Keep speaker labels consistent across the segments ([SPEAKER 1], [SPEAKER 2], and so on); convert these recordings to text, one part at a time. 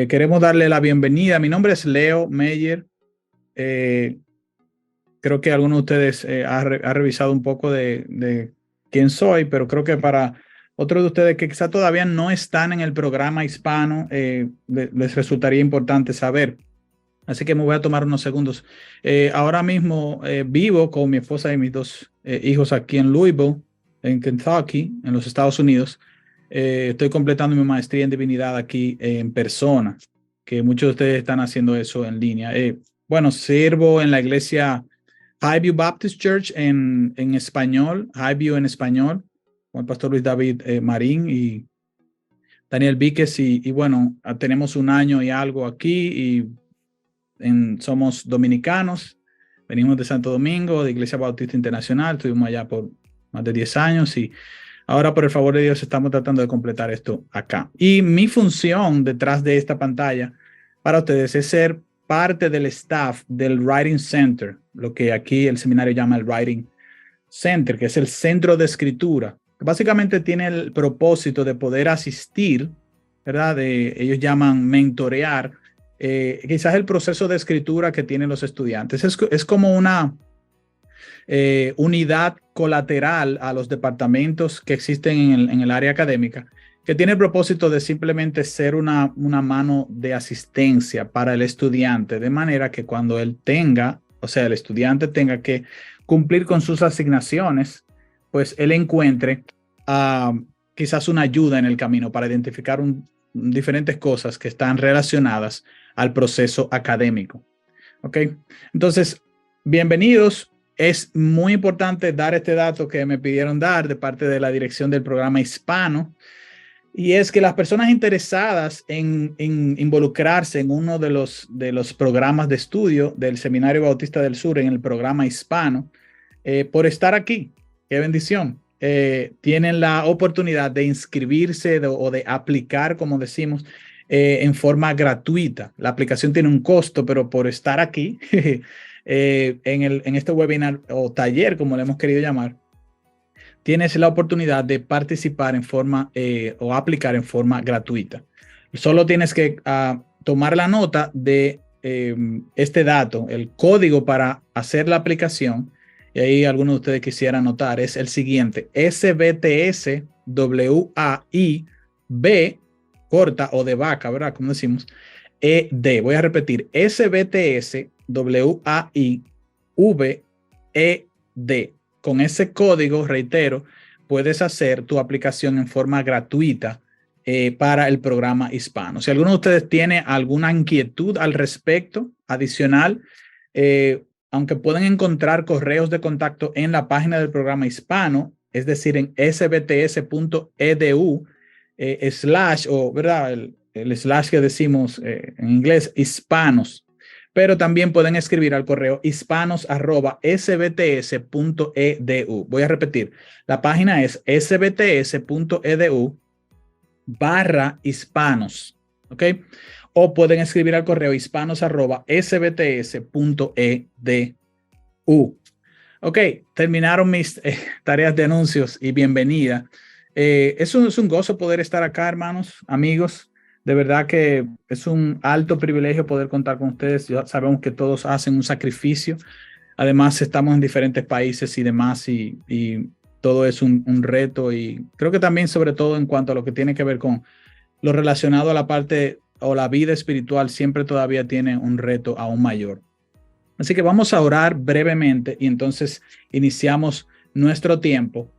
[SPEAKER 1] Queremos darle la bienvenida. Mi nombre es Leo Meyer. Eh, Creo que algunos de ustedes ha revisado un poco de quién soy, pero creo que para otros de ustedes que quizá todavía no están en el programa hispano, les resultaría importante saber. Así que me voy a tomar unos segundos. Ahora mismo vivo con mi esposa y mis dos hijos aquí en Louisville, en Kentucky, en los Estados Unidos. Estoy completando mi maestría en divinidad aquí en persona, que muchos de ustedes están haciendo eso en línea. Bueno, sirvo en la iglesia Highview Baptist Church en español, Highview en español, con el pastor Luis David Marín y Daniel Víquez. Y bueno, tenemos un año y algo aquí y somos dominicanos, venimos de Santo Domingo, de Iglesia Bautista Internacional, estuvimos allá por más de 10 años y ahora por el favor de Dios estamos tratando de completar esto acá. Y mi función detrás de esta pantalla para ustedes es ser parte del staff del Writing Center, lo que aquí el seminario llama el Writing Center, que es el centro de escritura, que básicamente tiene el propósito de poder asistir, ¿verdad? Ellos llaman mentorear, quizás el proceso de escritura que tienen los estudiantes. Es como una unidad colateral a los departamentos que existen en el área académica, que tiene el propósito de simplemente ser una mano de asistencia para el estudiante, de manera que cuando él tenga, o sea, el estudiante tenga que cumplir con sus asignaciones, pues él encuentre quizás una ayuda en el camino para identificar diferentes cosas que están relacionadas al proceso académico. ¿Ok? Entonces, bienvenidos. Es muy importante dar este dato que me pidieron dar de parte de la dirección del programa hispano, y es que las personas interesadas en involucrarse en uno de los programas de estudio del Seminario Bautista del Sur en el programa hispano, por estar aquí, qué bendición, tienen la oportunidad de inscribirse o de aplicar, como decimos, en forma gratuita. La aplicación tiene un costo, pero por estar aquí en este webinar o taller, como le hemos querido llamar, tienes la oportunidad de participar en forma o aplicar en forma gratuita. Solo tienes que tomar la nota de este dato, el código para hacer la aplicación, y ahí algunos de ustedes quisieran anotar, es el siguiente: SBTS WAIB, corta o de vaca, ¿verdad? Como decimos, ED. Voy a repetir: SBTS WAIV ED. Con ese código, reitero, puedes hacer tu aplicación en forma gratuita para el programa hispano. Si alguno de ustedes tiene alguna inquietud al respecto, adicional, aunque pueden encontrar correos de contacto en la página del programa hispano, es decir, en sbts.edu / o, ¿verdad? El slash que decimos en inglés, hispanos. Pero también pueden escribir al correo hispanos@sbts.edu. Voy a repetir, la página es sbts.edu/hispanos, ¿ok? O pueden escribir al correo hispanos@sbts.edu. Ok, terminaron mis tareas de anuncios y bienvenida. Es un gozo poder estar acá, hermanos, amigos. De verdad que es un alto privilegio poder contar con ustedes. Ya sabemos que todos hacen un sacrificio. Además, estamos en diferentes países y demás, y todo es un reto. Y creo que también, sobre todo en cuanto a lo que tiene que ver con lo relacionado a la parte o la vida espiritual, siempre todavía tiene un reto aún mayor. Así que vamos a orar brevemente y entonces iniciamos nuestro tiempo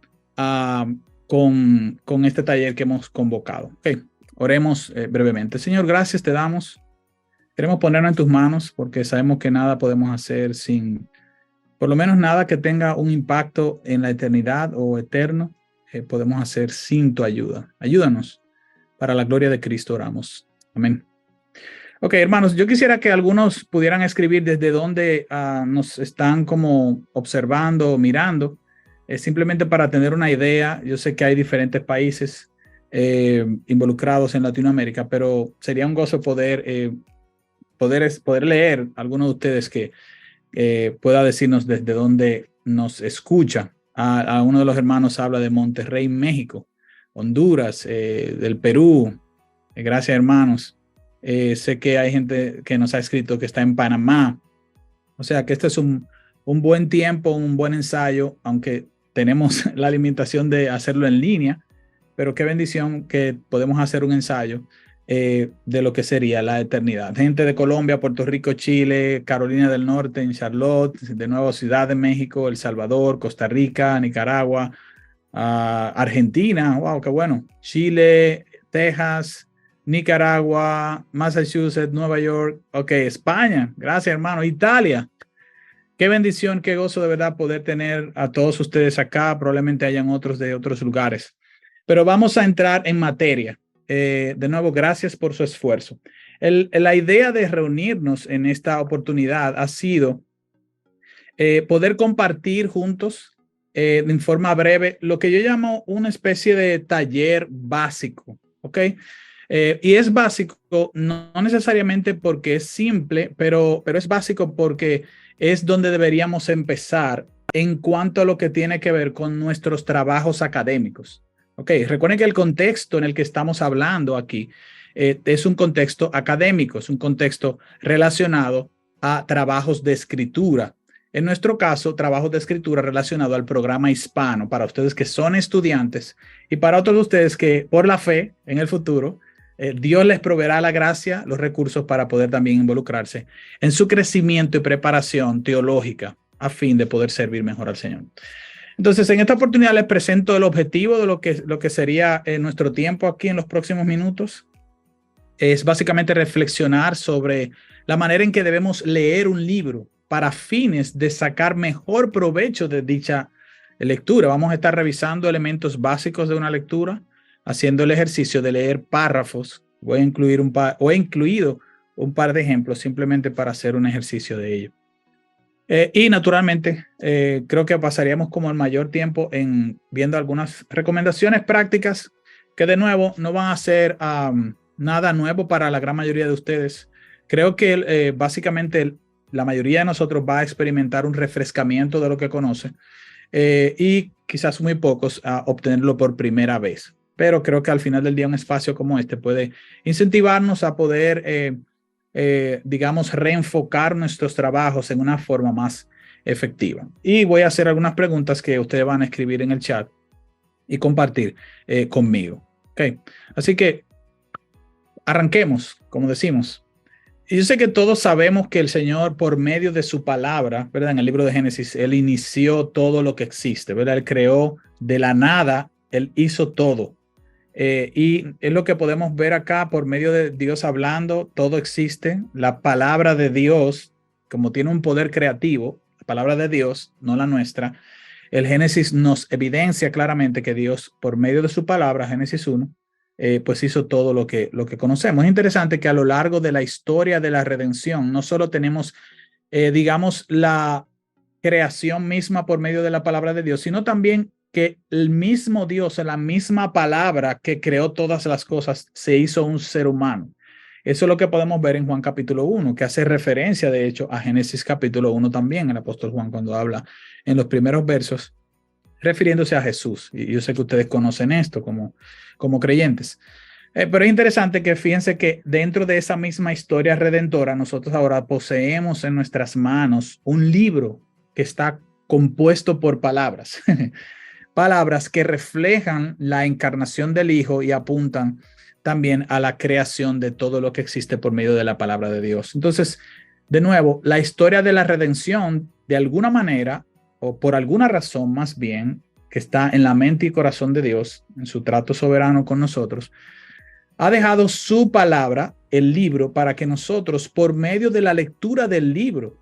[SPEAKER 1] con este taller que hemos convocado. Okay. Oremos brevemente. Señor, gracias te damos. Queremos ponernos en tus manos porque sabemos que nada podemos hacer sin, por lo menos nada que tenga un impacto en la eternidad o eterno, podemos hacer sin tu ayuda. Ayúdanos. Para la gloria de Cristo oramos. Amén. Ok, hermanos, yo quisiera que algunos pudieran escribir desde donde nos están como observando o mirando, simplemente para tener una idea. Yo sé que hay diferentes países involucrados en Latinoamérica, pero sería un gozo poder leer a alguno de ustedes que pueda decirnos desde dónde nos escucha. A uno de los hermanos habla de Monterrey, México, Honduras, del Perú. Gracias, hermanos. Sé que hay gente que nos ha escrito que está en Panamá. O sea que este es un buen tiempo, un buen ensayo, aunque tenemos la limitación de hacerlo en línea, pero qué bendición que podemos hacer un ensayo de lo que sería la eternidad. Gente de Colombia, Puerto Rico, Chile, Carolina del Norte, en Charlotte, de nuevo Ciudad de México, El Salvador, Costa Rica, Nicaragua, Argentina, wow, qué bueno, Chile, Texas, Nicaragua, Massachusetts, Nueva York, ok, España, gracias hermano, Italia. Qué bendición, qué gozo de verdad poder tener a todos ustedes acá. Probablemente hayan otros de otros lugares. Pero vamos a entrar en materia. De nuevo, gracias por su esfuerzo. La idea de reunirnos en esta oportunidad ha sido poder compartir juntos en forma breve lo que yo llamo una especie de taller básico. ¿Ok? Y es básico no necesariamente porque es simple, pero es básico porque es donde deberíamos empezar en cuanto a lo que tiene que ver con nuestros trabajos académicos. Ok, recuerden que el contexto en el que estamos hablando aquí es un contexto académico, es un contexto relacionado a trabajos de escritura. En nuestro caso, trabajos de escritura relacionado al programa hispano para ustedes que son estudiantes y para otros de ustedes que por la fe en el futuro Dios les proveerá la gracia, los recursos para poder también involucrarse en su crecimiento y preparación teológica a fin de poder servir mejor al Señor. Entonces, en esta oportunidad les presento el objetivo de lo que sería nuestro tiempo aquí en los próximos minutos. Es básicamente reflexionar sobre la manera en que debemos leer un libro para fines de sacar mejor provecho de dicha lectura. Vamos a estar revisando elementos básicos de una lectura, haciendo el ejercicio de leer párrafos. Voy a incluir he incluido un par de ejemplos simplemente para hacer un ejercicio de ello. Y naturalmente, creo que pasaríamos como el mayor tiempo en viendo algunas recomendaciones prácticas que de nuevo no van a ser nada nuevo para la gran mayoría de ustedes. Creo que básicamente la mayoría de nosotros va a experimentar un refrescamiento de lo que conoce y quizás muy pocos a obtenerlo por primera vez. Pero creo que al final del día un espacio como este puede incentivarnos a poder digamos, reenfocar nuestros trabajos en una forma más efectiva. Y voy a hacer algunas preguntas que ustedes van a escribir en el chat y compartir conmigo. Okay. Así que arranquemos, como decimos. Y yo sé que todos sabemos que el Señor, por medio de su palabra, ¿verdad? En el libro de Génesis, Él inició todo lo que existe, ¿verdad? Él creó de la nada, Él hizo todo. Y es lo que podemos ver acá por medio de Dios hablando, todo existe. La palabra de Dios, como tiene un poder creativo, la palabra de Dios, no la nuestra, el Génesis nos evidencia claramente que Dios, por medio de su palabra, Génesis 1, pues hizo todo lo que conocemos. Es interesante que a lo largo de la historia de la redención, no solo tenemos, digamos, la creación misma por medio de la palabra de Dios, sino también que el mismo Dios, en la misma palabra que creó todas las cosas, se hizo un ser humano. Eso es lo que podemos ver en Juan capítulo 1, que hace referencia, de hecho, a Génesis capítulo 1 también, el apóstol Juan, cuando habla en los primeros versos, refiriéndose a Jesús. Y yo sé que ustedes conocen esto como creyentes. Pero es interesante que fíjense que dentro de esa misma historia redentora, nosotros ahora poseemos en nuestras manos un libro que está compuesto por palabras. Palabras que reflejan la encarnación del Hijo y apuntan también a la creación de todo lo que existe por medio de la palabra de Dios. Entonces, de nuevo, la historia de la redención, de alguna manera, o por alguna razón más bien, que está en la mente y corazón de Dios, en su trato soberano con nosotros, ha dejado su palabra, el libro, para que nosotros, por medio de la lectura del libro,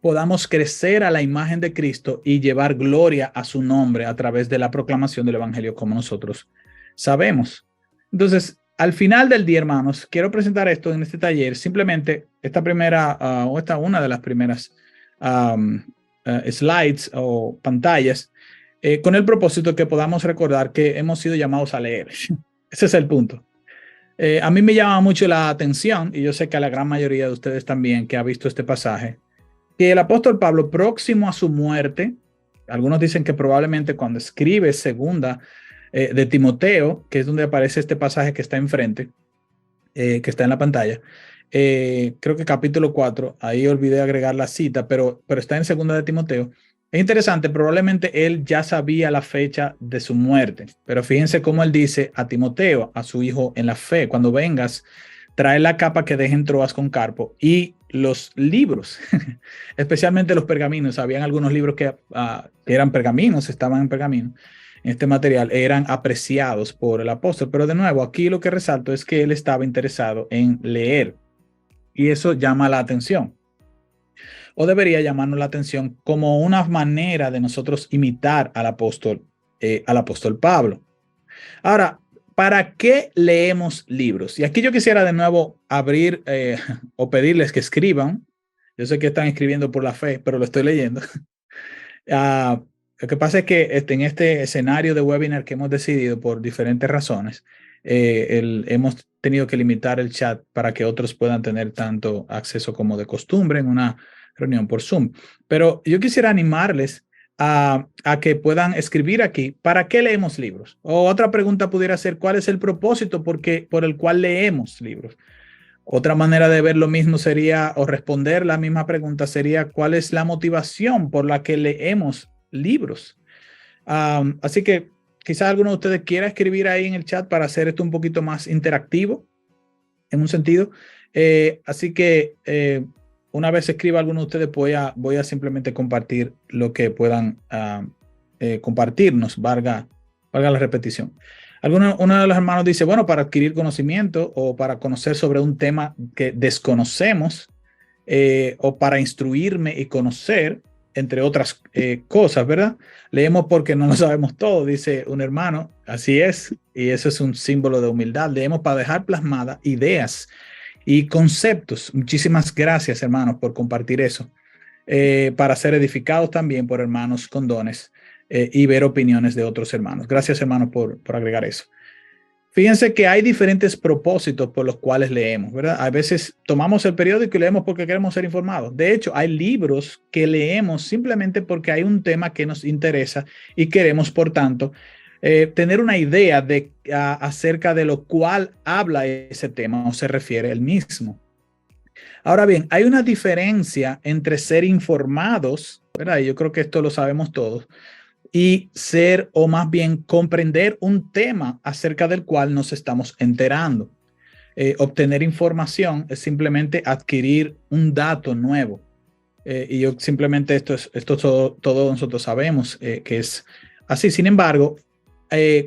[SPEAKER 1] podamos crecer a la imagen de Cristo y llevar gloria a su nombre a través de la proclamación del evangelio, como nosotros sabemos. Entonces, al final del día, hermanos, quiero presentar esto en este taller, simplemente esta primera, una de las primeras slides o pantallas, con el propósito que podamos recordar que hemos sido llamados a leer. Ese es el punto. A mí me llama mucho la atención, y yo sé que a la gran mayoría de ustedes también que ha visto este pasaje, que el apóstol Pablo, próximo a su muerte, algunos dicen que probablemente cuando escribe segunda de Timoteo, que es donde aparece este pasaje que está enfrente, que está en la pantalla. Creo que capítulo 4, ahí olvidé agregar la cita, pero está en segunda de Timoteo. Es interesante, probablemente él ya sabía la fecha de su muerte, pero fíjense cómo él dice a Timoteo, a su hijo en la fe: cuando vengas, trae la capa que dejen Troas con Carpo y los libros, especialmente los pergaminos. Habían algunos libros que eran pergaminos, estaban en pergamino. Este material eran apreciados por el apóstol, pero de nuevo, aquí lo que resalto es que él estaba interesado en leer y eso llama la atención, o debería llamarnos la atención como una manera de nosotros imitar al apóstol Pablo. Ahora, ¿para qué leemos libros? Y aquí yo quisiera de nuevo abrir o pedirles que escriban. Yo sé que están escribiendo por la fe, pero lo estoy leyendo. Lo que pasa es que en este escenario de webinar que hemos decidido por diferentes razones, hemos tenido que limitar el chat para que otros puedan tener tanto acceso como de costumbre en una reunión por Zoom. Pero yo quisiera animarles a que puedan escribir aquí, ¿para qué leemos libros? O otra pregunta pudiera ser, ¿cuál es el propósito por el cual leemos libros? Otra manera de ver lo mismo sería, o responder la misma pregunta sería, ¿cuál es la motivación por la que leemos libros? Así que quizás alguno de ustedes quiera escribir ahí en el chat para hacer esto un poquito más interactivo, en un sentido. Así que una vez escriba alguno de ustedes, voy a simplemente compartir lo que puedan compartirnos, valga la repetición. Uno de los hermanos dice, bueno, para adquirir conocimiento o para conocer sobre un tema que desconocemos, o para instruirme y conocer, entre otras cosas, ¿verdad? Leemos porque no lo sabemos todo, dice un hermano. Así es, y eso es un símbolo de humildad. Leemos para dejar plasmadas ideas y conceptos. Muchísimas gracias, hermanos, por compartir eso. Para ser edificados también por hermanos con dones y ver opiniones de otros hermanos. Gracias, hermanos, por agregar eso. Fíjense que hay diferentes propósitos por los cuales leemos, ¿verdad? A veces tomamos el periódico y leemos porque queremos ser informados. De hecho, hay libros que leemos simplemente porque hay un tema que nos interesa y queremos, por tanto, tener una idea acerca de lo cual habla ese tema o se refiere el mismo. Ahora bien, hay una diferencia entre ser informados, ¿verdad? Y yo creo que esto lo sabemos todos, y ser, o más bien comprender un tema acerca del cual nos estamos enterando. Obtener información es simplemente adquirir un dato nuevo. Y yo simplemente esto todos nosotros sabemos que es así. Sin embargo,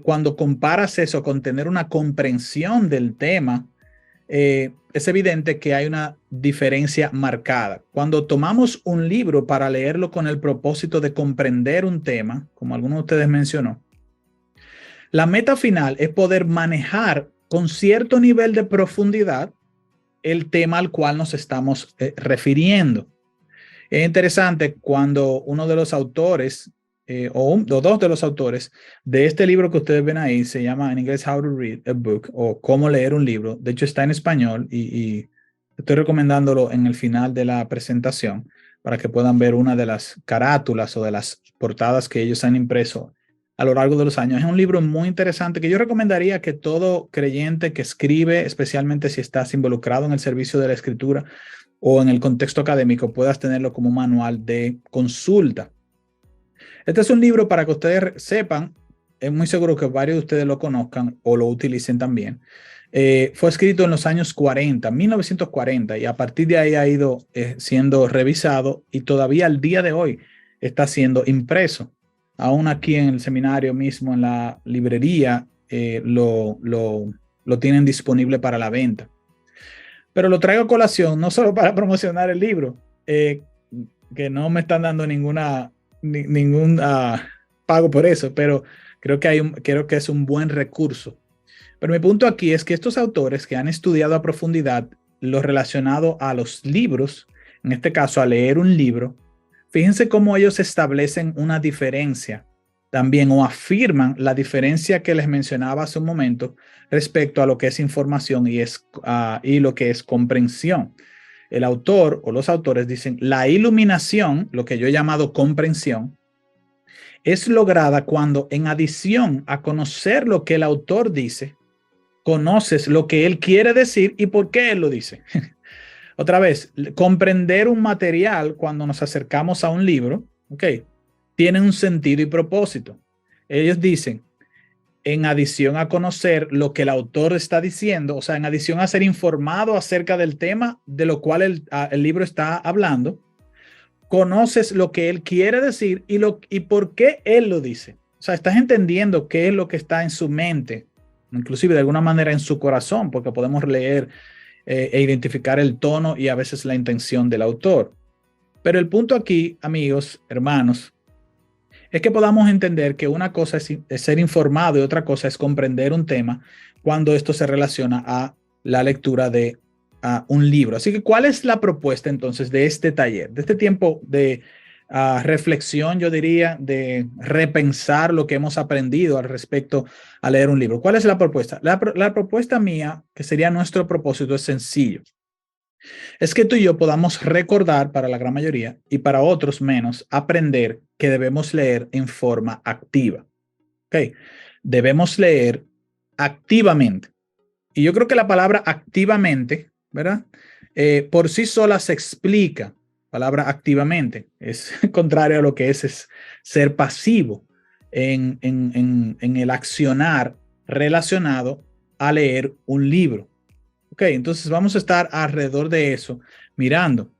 [SPEAKER 1] cuando comparas eso con tener una comprensión del tema, es evidente que hay una diferencia marcada. Cuando tomamos un libro para leerlo con el propósito de comprender un tema, como alguno de ustedes mencionó, la meta final es poder manejar con cierto nivel de profundidad el tema al cual nos estamos refiriendo. Es interesante cuando uno de los autores o dos de los autores de este libro que ustedes ven ahí, se llama en inglés How to Read a Book o Cómo leer un libro. De hecho está en español y estoy recomendándolo en el final de la presentación para que puedan ver una de las carátulas o de las portadas que ellos han impreso a lo largo de los años. Es un libro muy interesante que yo recomendaría que todo creyente que escribe, especialmente si estás involucrado en el servicio de la escritura o en el contexto académico, puedas tenerlo como manual de consulta. Este es un libro para que ustedes sepan, es muy seguro que varios de ustedes lo conozcan o lo utilicen también. Fue escrito en los años 40, 1940, y a partir de ahí ha ido siendo revisado y todavía al día de hoy está siendo impreso. Aún aquí en el seminario mismo, en la librería, lo tienen disponible para la venta. Pero lo traigo a colación no solo para promocionar el libro, que no me están dando ningún pago por eso, pero creo que es un buen recurso. Pero mi punto aquí es que estos autores que han estudiado a profundidad lo relacionado a los libros, en este caso a leer un libro, fíjense cómo ellos establecen una diferencia también o afirman la diferencia que les mencionaba hace un momento respecto a lo que es información y lo que es comprensión. El autor o los autores dicen, la iluminación, lo que yo he llamado comprensión, es lograda cuando, en adición a conocer lo que el autor dice, conoces lo que él quiere decir y por qué él lo dice. Otra vez, comprender un material cuando nos acercamos a un libro, ok, tiene un sentido y propósito. Ellos dicen, en adición a conocer lo que el autor está diciendo, o sea, en adición a ser informado acerca del tema de lo cual el libro está hablando, conoces lo que él quiere decir y por qué él lo dice. O sea, estás entendiendo qué es lo que está en su mente, inclusive de alguna manera en su corazón, porque podemos leer e identificar el tono y a veces la intención del autor. Pero el punto aquí, amigos, hermanos, es que podamos entender que una cosa es ser informado y otra cosa es comprender un tema cuando esto se relaciona a la lectura de un libro. Así que, ¿cuál es la propuesta entonces de este taller, de este tiempo de reflexión, yo diría, de repensar lo que hemos aprendido al respecto a leer un libro? ¿Cuál es la propuesta? La propuesta mía, que sería nuestro propósito, es sencillo. Es que tú y yo podamos recordar, para la gran mayoría y para otros menos, aprender que debemos leer en forma activa. ¿Ok? Debemos leer activamente. Y yo creo que la palabra activamente, ¿verdad? Por sí sola se explica. Palabra activamente es contrario a lo que es ser pasivo en el accionar relacionado a leer un libro. Ok, entonces vamos a estar alrededor de eso, mirando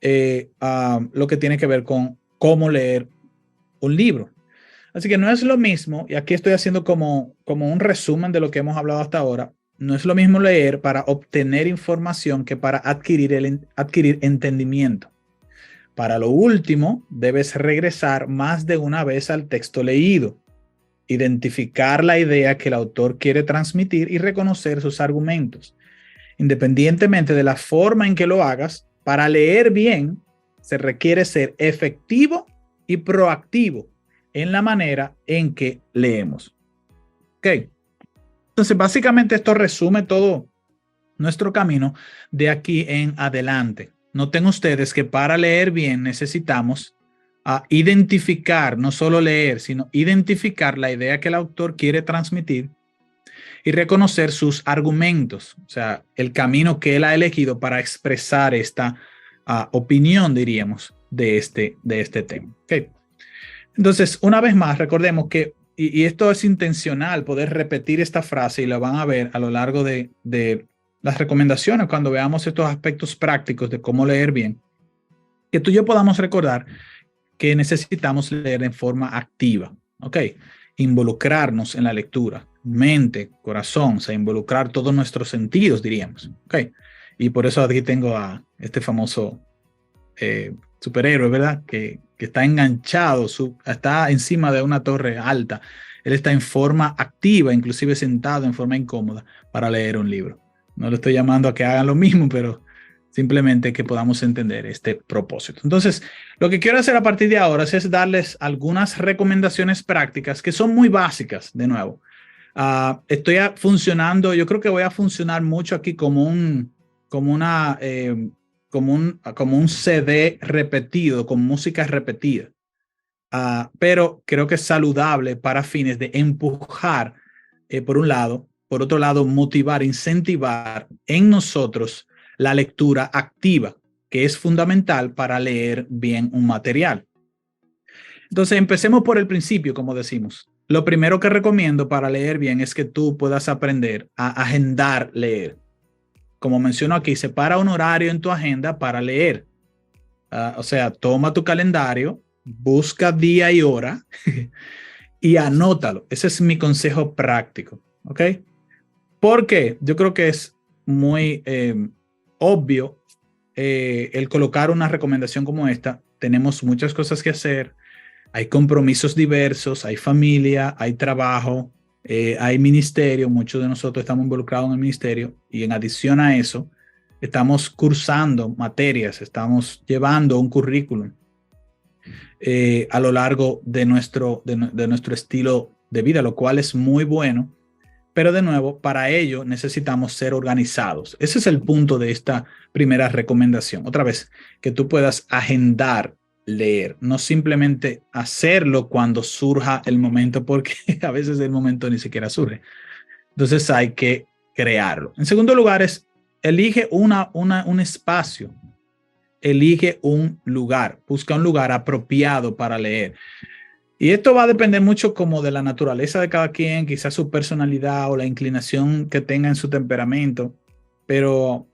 [SPEAKER 1] lo que tiene que ver con cómo leer un libro. Así que no es lo mismo, y aquí estoy haciendo como un resumen de lo que hemos hablado hasta ahora, no es lo mismo leer para obtener información que para adquirir entendimiento. Para lo último, debes regresar más de una vez al texto leído, identificar la idea que el autor quiere transmitir y reconocer sus argumentos. Independientemente de la forma en que lo hagas, para leer bien se requiere ser efectivo y proactivo en la manera en que leemos. Ok. Entonces, básicamente esto resume todo nuestro camino de aquí en adelante. Noten ustedes que para leer bien necesitamos identificar, no solo leer, sino identificar la idea que el autor quiere transmitir y reconocer sus argumentos, o sea, el camino que él ha elegido para expresar esta opinión, diríamos, de este tema. Okay. Entonces, una vez más, recordemos que, y esto es intencional, poder repetir esta frase y la van a ver a lo largo de las recomendaciones cuando veamos estos aspectos prácticos de cómo leer bien, que tú y yo podamos recordar que necesitamos leer en forma activa, ¿ok? Involucrarnos en la lectura, mente, corazón, o sea, involucrar todos nuestros sentidos, diríamos, ¿ok? Y por eso aquí tengo a este famoso superhéroe, ¿verdad? Que está enganchado, está encima de una torre alta. Él está en forma activa, inclusive sentado en forma incómoda para leer un libro. No le estoy llamando a que hagan lo mismo, pero simplemente que podamos entender este propósito. Entonces, lo que quiero hacer a partir de ahora es darles algunas recomendaciones prácticas que son muy básicas, de nuevo. Estoy funcionando, yo creo que voy a funcionar mucho aquí como un CD repetido, con música repetida. Pero creo que es saludable para fines de empujar, por un lado, por otro lado, motivar, incentivar en nosotros la lectura activa, que es fundamental para leer bien un material. Entonces, empecemos por el principio, como decimos. Lo primero que recomiendo para leer bien es que tú puedas aprender a agendar leer. Como menciono aquí, separa un horario en tu agenda para leer. O sea, toma tu calendario, busca día y hora y anótalo. Ese es mi consejo práctico, ¿ok? Porque yo creo que es muy obvio el colocar una recomendación como esta. Tenemos muchas cosas que hacer, hay compromisos diversos, hay familia, hay trabajo, hay ministerio, muchos de nosotros estamos involucrados en el ministerio y en adición a eso, estamos cursando materias, estamos llevando un currículum a lo largo de nuestro estilo de vida, lo cual es muy bueno. Pero de nuevo, para ello necesitamos ser organizados. Ese es el punto de esta primera recomendación. Otra vez, que tú puedas agendar leer, no simplemente hacerlo cuando surja el momento, porque a veces el momento ni siquiera surge. Entonces hay que crearlo. En segundo lugar, elige un espacio, elige un lugar, busca un lugar apropiado para leer. Y esto va a depender mucho como de la naturaleza de cada quien, quizás su personalidad o la inclinación que tenga en su temperamento, pero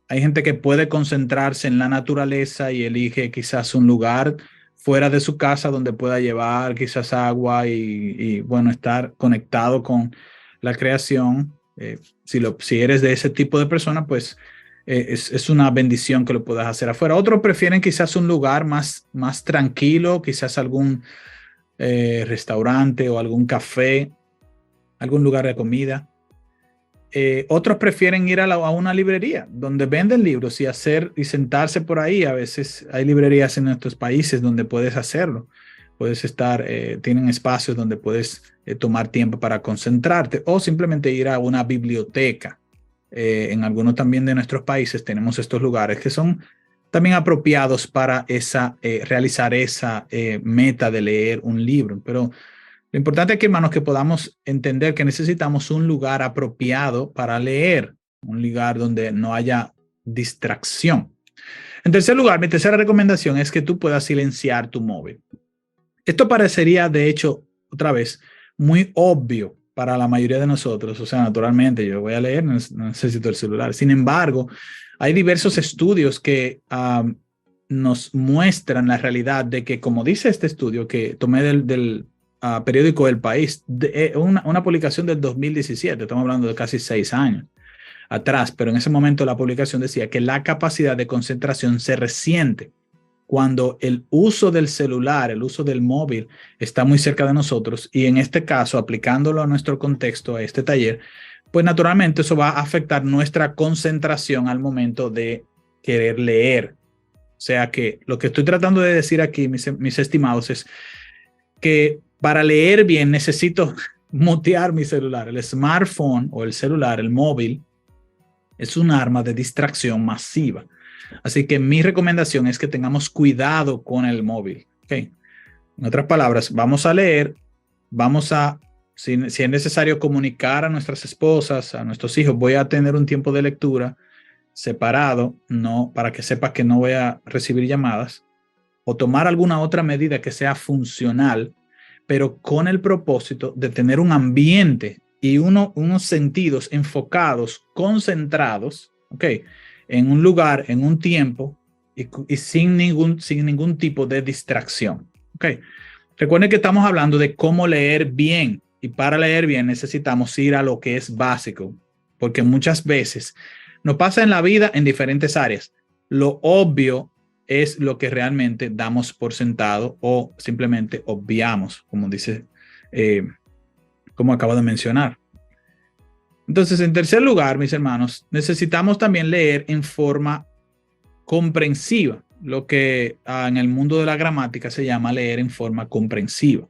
[SPEAKER 1] hay gente que puede concentrarse en la naturaleza y elige quizás un lugar fuera de su casa donde pueda llevar quizás agua y bueno, estar conectado con la creación. Si eres de ese tipo de persona, pues es una bendición que lo puedas hacer afuera. Otros prefieren quizás un lugar más tranquilo, quizás algún restaurante o algún café, algún lugar de comida. Otros prefieren ir a una librería donde venden libros y sentarse por ahí. A veces hay librerías en nuestros países donde puedes hacerlo. Puedes tienen espacios donde puedes tomar tiempo para concentrarte o simplemente ir a una biblioteca. En algunos también de nuestros países tenemos estos lugares que son también apropiados para realizar esa meta de leer un libro. Pero lo importante aquí, hermanos, que podamos entender que necesitamos un lugar apropiado para leer, un lugar donde no haya distracción. En tercer lugar, mi tercera recomendación es que tú puedas silenciar tu móvil. Esto parecería, de hecho, otra vez, muy obvio para la mayoría de nosotros. O sea, naturalmente, yo voy a leer, no necesito el celular. Sin embargo, hay diversos estudios que nos muestran la realidad de que, como dice este estudio que tomé del periódico El País, una publicación del 2017, estamos hablando de casi 6 años atrás, pero en ese momento la publicación decía que la capacidad de concentración se resiente cuando el uso del celular, el uso del móvil está muy cerca de nosotros, y en este caso, aplicándolo a nuestro contexto, a este taller, pues naturalmente eso va a afectar nuestra concentración al momento de querer leer. O sea que lo que estoy tratando de decir aquí, mis estimados, es que para leer bien necesito mutear mi celular. El smartphone o el celular, el móvil, es un arma de distracción masiva. Así que mi recomendación es que tengamos cuidado con el móvil. ¿Okay? En otras palabras, vamos a leer, si es necesario comunicar a nuestras esposas, a nuestros hijos, voy a tener un tiempo de lectura separado, no, para que sepas que no voy a recibir llamadas, o tomar alguna otra medida que sea funcional, pero con el propósito de tener un ambiente y unos sentidos enfocados, concentrados, ¿ok? En un lugar, en un tiempo y sin ningún tipo de distracción, ¿ok? Recuerden que estamos hablando de cómo leer bien, y para leer bien necesitamos ir a lo que es básico, porque muchas veces nos pasa en la vida en diferentes áreas. Lo obvio es lo que realmente damos por sentado o simplemente obviamos, como dice, como acabo de mencionar. Entonces, en tercer lugar, mis hermanos, necesitamos también leer en forma comprensiva, lo que en el mundo de la gramática se llama leer en forma comprensiva.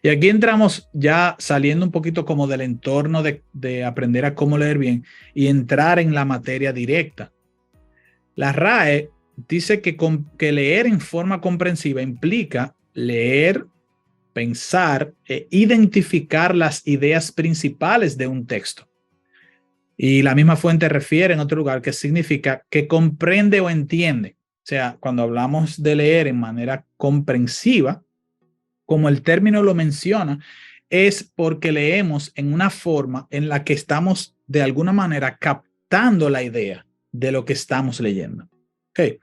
[SPEAKER 1] Y aquí entramos ya saliendo un poquito como del entorno de aprender a cómo leer bien y entrar en la materia directa. La RAE dice que leer en forma comprensiva implica leer, pensar e identificar las ideas principales de un texto. Y la misma fuente refiere en otro lugar que significa que comprende o entiende. O sea, cuando hablamos de leer en manera comprensiva, como el término lo menciona, es porque leemos en una forma en la que estamos de alguna manera captando la idea de lo que estamos leyendo. Okay.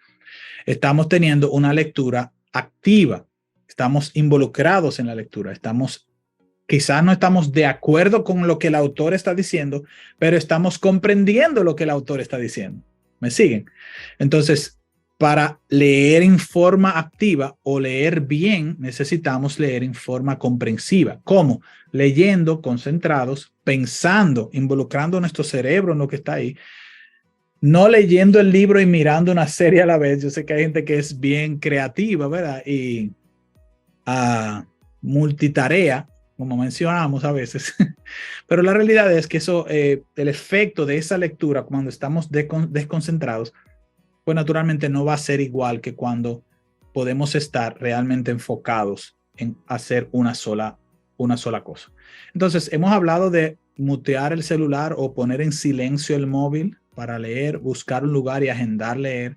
[SPEAKER 1] Estamos teniendo una lectura activa, estamos involucrados en la lectura, quizás no estamos de acuerdo con lo que el autor está diciendo, pero estamos comprendiendo lo que el autor está diciendo. ¿Me siguen? Entonces, para leer en forma activa o leer bien, necesitamos leer en forma comprensiva. ¿Cómo? Leyendo, concentrados, pensando, involucrando nuestro cerebro en lo que está ahí. No leyendo el libro y mirando una serie a la vez. Yo sé que hay gente que es bien creativa, ¿verdad? Y multitarea, como mencionamos a veces. Pero la realidad es que el efecto de esa lectura cuando estamos desconcentrados, pues naturalmente no va a ser igual que cuando podemos estar realmente enfocados en hacer una sola una sola cosa. Entonces, hemos hablado de mutear el celular o poner en silencio el móvil para leer, buscar un lugar y agendar leer.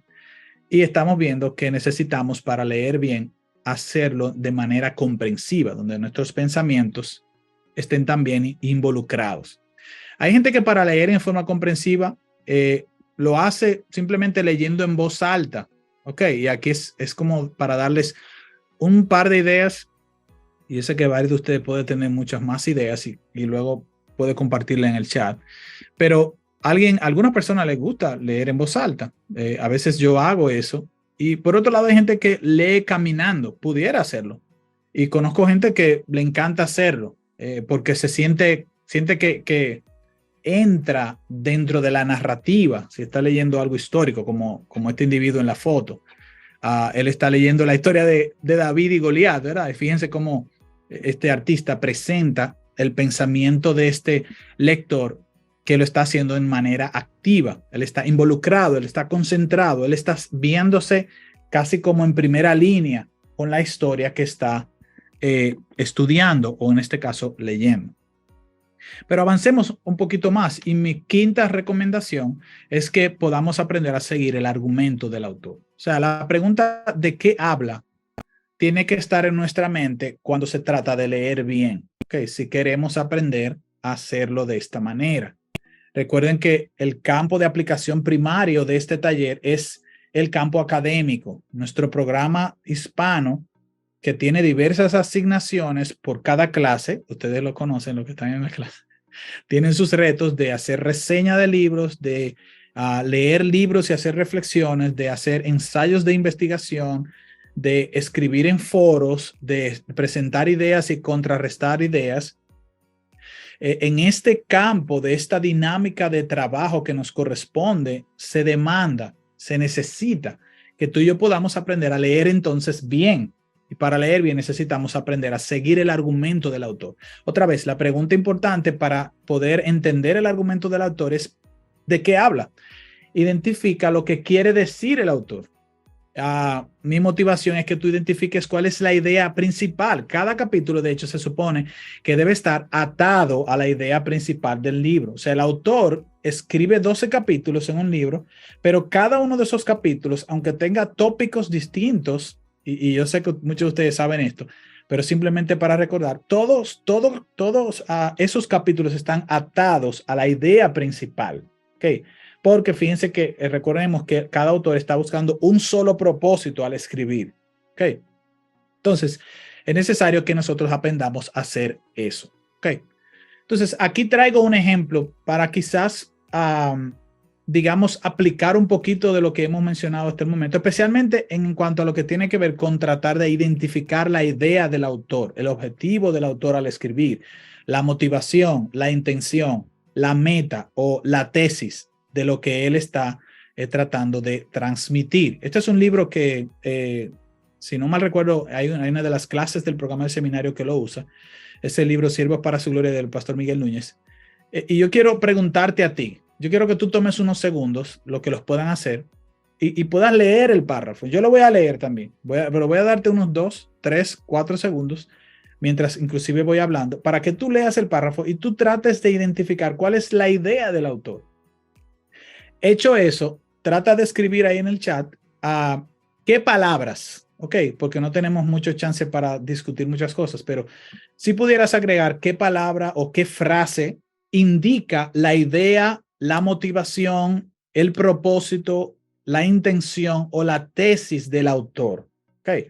[SPEAKER 1] Y estamos viendo que necesitamos, para leer bien, hacerlo de manera comprensiva, donde nuestros pensamientos estén también involucrados. Hay gente que para leer en forma comprensiva lo hace simplemente leyendo en voz alta. Ok, y aquí es como para darles un par de ideas. Y yo sé que varios de ustedes pueden tener muchas más ideas y luego puede compartirla en el chat. Pero algunas personas les gusta leer en voz alta. A veces yo hago eso. Y por otro lado hay gente que lee caminando, pudiera hacerlo. Y conozco gente que le encanta hacerlo porque siente que entra dentro de la narrativa. Si está leyendo algo histórico, como este individuo en la foto. Él está leyendo la historia de David y Goliat, ¿verdad? Y fíjense cómo este artista presenta el pensamiento de este lector que lo está haciendo en manera activa. Él está involucrado, él está concentrado, él está viéndose casi como en primera línea con la historia que está estudiando o en este caso leyendo. Pero avancemos un poquito más y mi quinta recomendación es que podamos aprender a seguir el argumento del autor. O sea, la pregunta de qué habla tiene que estar en nuestra mente cuando se trata de leer bien. Okay, si queremos aprender a hacerlo de esta manera. Recuerden que el campo de aplicación primario de este taller es el campo académico. Nuestro programa hispano, que tiene diversas asignaciones por cada clase, ustedes lo conocen, los que están en la clase, tienen sus retos de hacer reseña de libros, de leer libros y hacer reflexiones, de hacer ensayos de investigación, de escribir en foros, de presentar ideas y contrarrestar ideas. En este campo de esta dinámica de trabajo que nos corresponde, se demanda, se necesita que tú y yo podamos aprender a leer entonces bien. Y para leer bien necesitamos aprender a seguir el argumento del autor. Otra vez, la pregunta importante para poder entender el argumento del autor es ¿de qué habla? Identifica lo que quiere decir el autor. Mi motivación es que tú identifiques cuál es la idea principal. Cada capítulo, de hecho, se supone que debe estar atado a la idea principal del libro. O sea, el autor escribe 12 capítulos en un libro, pero cada uno de esos capítulos, aunque tenga tópicos distintos, y yo sé que muchos de ustedes saben esto, pero simplemente para recordar, todos esos capítulos están atados a la idea principal. ¿Ok? Porque fíjense que recordemos que cada autor está buscando un solo propósito al escribir. ¿Ok? Entonces, es necesario que nosotros aprendamos a hacer eso. ¿Ok? Entonces, aquí traigo un ejemplo para quizás, digamos, aplicar un poquito de lo que hemos mencionado hasta el momento, especialmente en cuanto a lo que tiene que ver con tratar de identificar la idea del autor, el objetivo del autor al escribir, la motivación, la intención, la meta o la tesis de lo que él está tratando de transmitir. Este es un libro que, si no mal recuerdo, hay una de las clases del programa de seminario que lo usa. Ese libro Siervos para su gloria del pastor Miguel Núñez. Y yo quiero preguntarte a ti, yo quiero que tú tomes unos segundos, lo que los puedan hacer, y puedas leer el párrafo. Yo lo voy a leer también, pero voy a darte unos 2, 3, 4 segundos, mientras inclusive voy hablando, para que tú leas el párrafo y tú trates de identificar cuál es la idea del autor. Hecho eso, trata de escribir ahí en el chat qué palabras, ok, porque no tenemos mucho chance para discutir muchas cosas, pero si pudieras agregar qué palabra o qué frase indica la idea, la motivación, el propósito, la intención o la tesis del autor. Ok.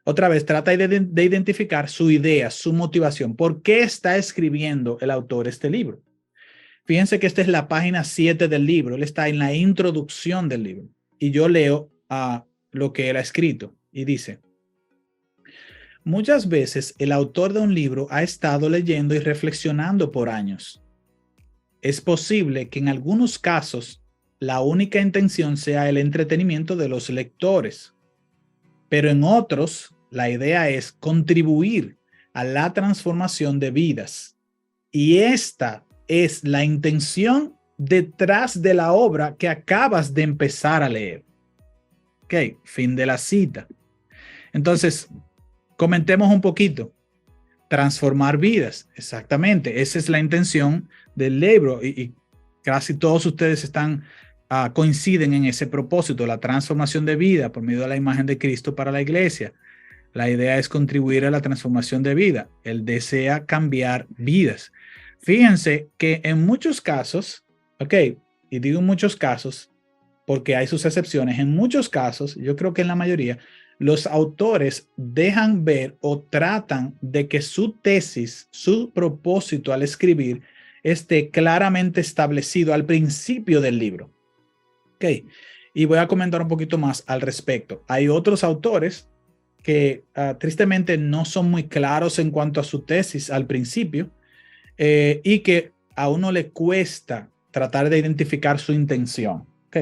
[SPEAKER 1] Otra vez, trata de identificar su idea, su motivación. ¿Por qué está escribiendo el autor este libro? Fíjense que esta es la página 7 del libro. Él está en la introducción del libro. Y yo leo lo que él ha escrito. Y dice: muchas veces el autor de un libro ha estado leyendo y reflexionando por años. Es posible que en algunos casos la única intención sea el entretenimiento de los lectores. Pero en otros, la idea es contribuir a la transformación de vidas. Y esta es la intención detrás de la obra que acabas de empezar a leer. Ok, fin de la cita. Entonces, comentemos un poquito. transformar vidas. Exactamente, esa es la intención del libro y casi todos ustedes coinciden en ese propósito, la transformación de vida por medio de la imagen de Cristo para la iglesia. La idea es contribuir a la transformación de vida. Él desea cambiar vidas. Fíjense que en muchos casos, ok, y digo en muchos casos porque hay sus excepciones, en muchos casos, yo creo que en la mayoría, los autores dejan ver o tratan de que su tesis, su propósito al escribir, esté claramente establecido al principio del libro. Ok, y voy a comentar un poquito más al respecto. Hay otros autores que tristemente no son muy claros en cuanto a su tesis al principio y que a uno le cuesta tratar de identificar su intención. Ok.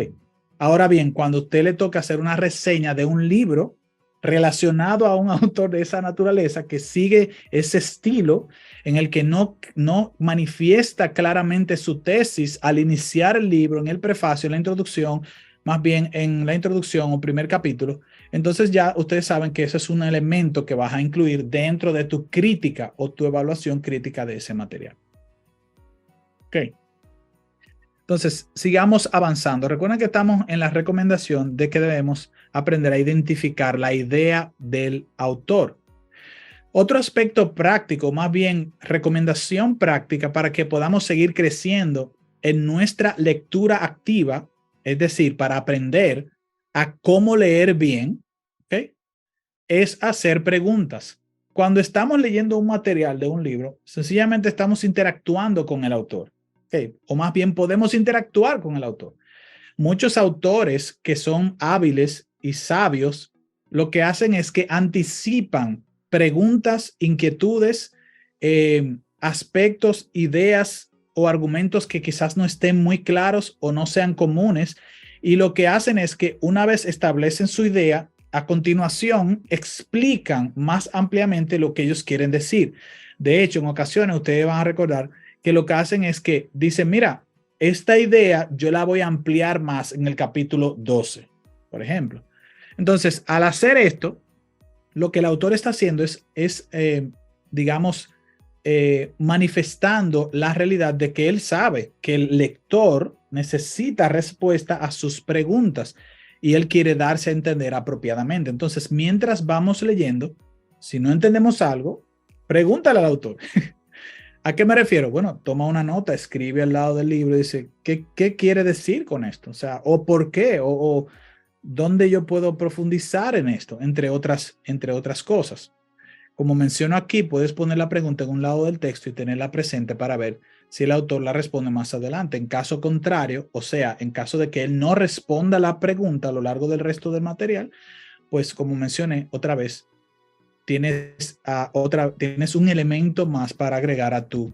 [SPEAKER 1] Ahora bien, cuando a usted le toca hacer una reseña de un libro relacionado a un autor de esa naturaleza que sigue ese estilo en el que no manifiesta claramente su tesis al iniciar el libro, en el prefacio, en la introducción, más bien en la introducción o primer capítulo, entonces ya ustedes saben que ese es un elemento que vas a incluir dentro de tu crítica o tu evaluación crítica de ese material. Ok. Entonces, sigamos avanzando. Recuerden que estamos en la recomendación de que debemos aprender a identificar la idea del autor. Otro aspecto práctico, más bien recomendación práctica para que podamos seguir creciendo en nuestra lectura activa, es decir, para aprender a cómo leer bien, ¿okay? Es hacer preguntas. Cuando estamos leyendo un material de un libro, sencillamente estamos interactuando con el autor. Okay. O más bien podemos interactuar con el autor. Muchos autores que son hábiles y sabios, lo que hacen es que anticipan preguntas, inquietudes, aspectos, ideas o argumentos que quizás no estén muy claros o no sean comunes. Y lo que hacen es que una vez establecen su idea, a continuación explican más ampliamente lo que ellos quieren decir. De hecho, en ocasiones ustedes van a recordar que lo que hacen es que dicen, mira, esta idea yo la voy a ampliar más en el capítulo 12, por ejemplo. Entonces, al hacer esto, lo que el autor está haciendo es digamos, manifestando la realidad de que él sabe que el lector necesita respuesta a sus preguntas y él quiere darse a entender apropiadamente. Entonces, mientras vamos leyendo, si no entendemos algo, pregúntale al autor. ¿A qué me refiero? Bueno, toma una nota, escribe al lado del libro y dice, ¿qué quiere decir con esto? O sea, o por qué, o dónde yo puedo profundizar en esto, entre otras cosas. Como menciono aquí, puedes poner la pregunta en un lado del texto y tenerla presente para ver si el autor la responde más adelante. En caso contrario, o sea, en caso de que él no responda la pregunta a lo largo del resto del material, pues como mencioné otra vez, tienes un elemento más para agregar a tu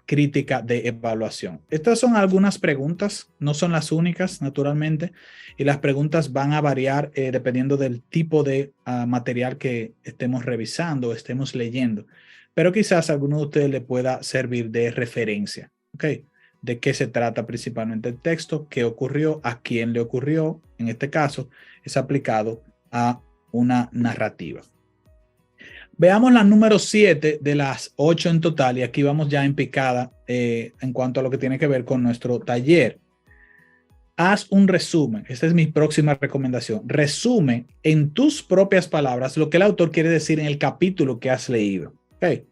[SPEAKER 1] crítica de evaluación. Estas son algunas preguntas, no son las únicas, naturalmente, y las preguntas van a variar dependiendo del tipo de material que estemos revisando o estemos leyendo, pero quizás a alguno de ustedes le pueda servir de referencia, ¿ok? De qué se trata principalmente el texto, qué ocurrió, a quién le ocurrió, en este caso, es aplicado a una narrativa. Veamos la número 7 de las 8 en total y aquí vamos ya en picada en cuanto a lo que tiene que ver con nuestro taller. Haz un resumen. Esta es mi próxima recomendación. Resume en tus propias palabras lo que el autor quiere decir en el capítulo que has leído. Okay.